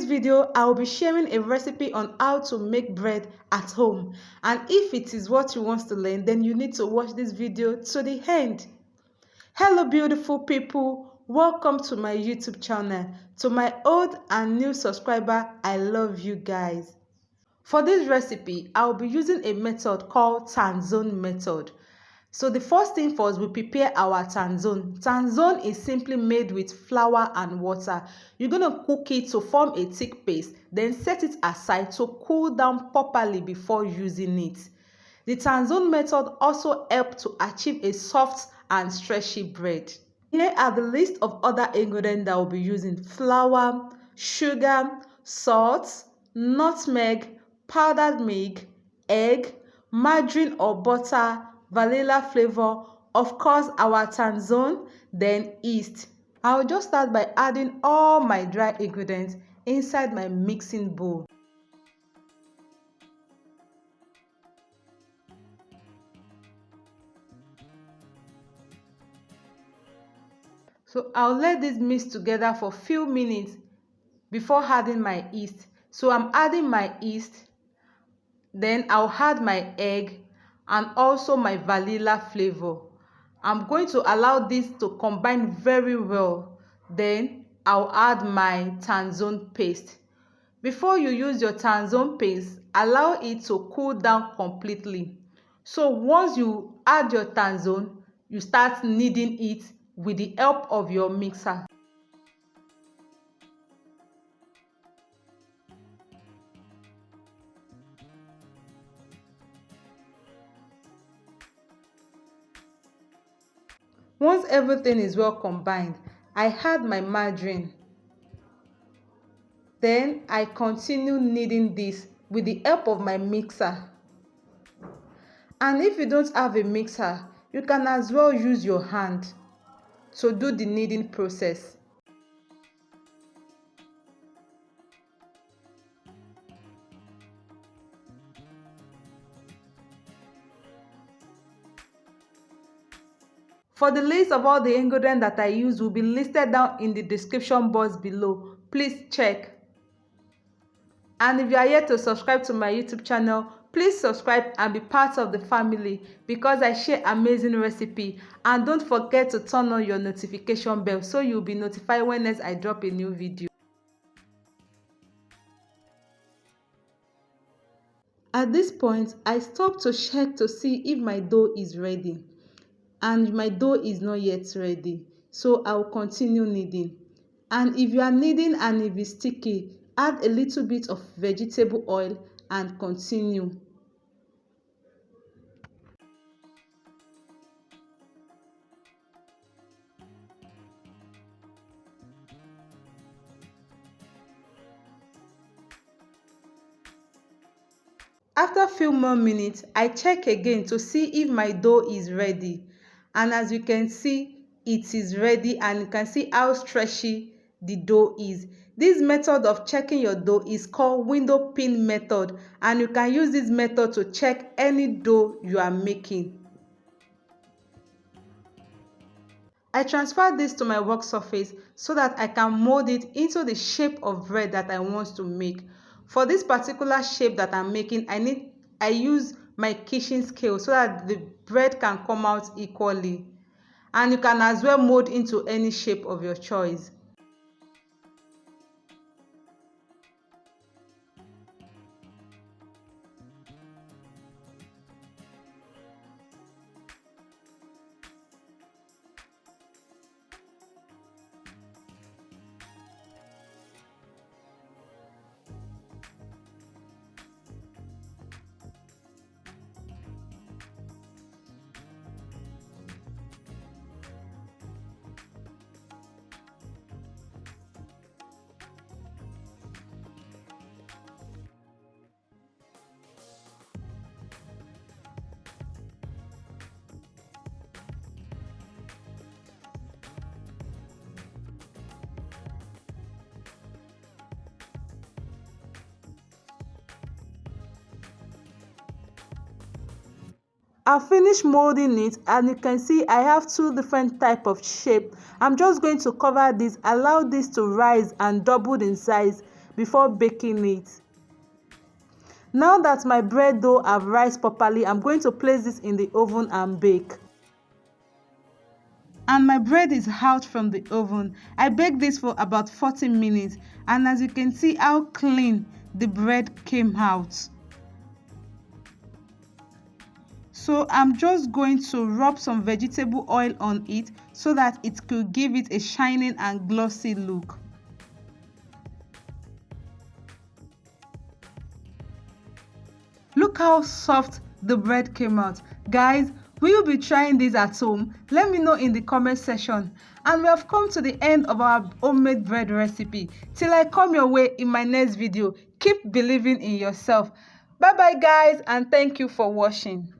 this video, I will be sharing a recipe on how to make bread at home. And if it is what you want to learn, then you need to watch this video to the end. Hello beautiful people, welcome to my YouTube channel. To my old and new subscriber, I love you guys. For this recipe, I will be using a method called Tangzong method. So the first thing first, we prepare our Tangzong. Tangzong is simply made with flour and water. You're going to cook it to form a thick paste, then set it aside to cool down properly before using it. The Tangzong method also helps to achieve a soft and stretchy bread. Here are the list of other ingredients that we'll be using: flour, sugar, salt, nutmeg, powdered milk, egg, margarine or butter, vanilla flavor, of course our Tangzong, then yeast. I'll just start by adding all my dry ingredients inside my mixing bowl. So I'll let this mix together for a few minutes before adding my yeast. So I'm adding my yeast, then I'll add my egg and also my vanilla flavor. I'm going to allow this to combine very well. Then I'll add my Tangzong paste. Before you use your Tangzong paste, allow it to cool down completely. So once you add your Tangzong, you start kneading it with the help of your mixer. Once everything is well combined, I add my margarine. Then I continue kneading this with the help of my mixer. And if you don't have a mixer, you can as well use your hand to do the kneading process. For the list of all the ingredients that I use will be listed down in the description box below. Please check. And if you are yet to subscribe to my YouTube channel, please subscribe and be part of the family because I share amazing recipes. And don't forget to turn on your notification bell so you'll be notified whenever I drop a new video. At this point, I stop to check to see if my dough is ready. And my dough is not yet ready, so I will continue kneading. And if you are kneading and if it's sticky, add a little bit of vegetable oil and continue. After a few more minutes, I check again to see if my dough is ready. And as you can see, it is ready, and you can see how stretchy the dough is. This method of checking your dough is called window pin method, and you can use this method to check any dough you are making. I transfer this to my work surface so that I can mold it into the shape of bread that I want to make. For this particular shape that I'm making, I use my kitchen scale so that the bread can come out equally. And you can as well mold into any shape of your choice. I finished molding it, and you can see I have two different type of shape. I'm just going to cover this, allow this to rise and double in size before baking it. Now that my bread dough have rised properly, I'm going to place this in the oven and bake. And my bread is out from the oven. I baked this for about 40 minutes, and as you can see how clean the bread came out. So I'm just going to rub some vegetable oil on it so that it could give it a shining and glossy look. Look how soft the bread came out. Guys, will you be trying this at home? Let me know in the comment section. And we have come to the end of our homemade bread recipe. Till I come your way in my next video, keep believing in yourself. Bye bye guys, and thank you for watching.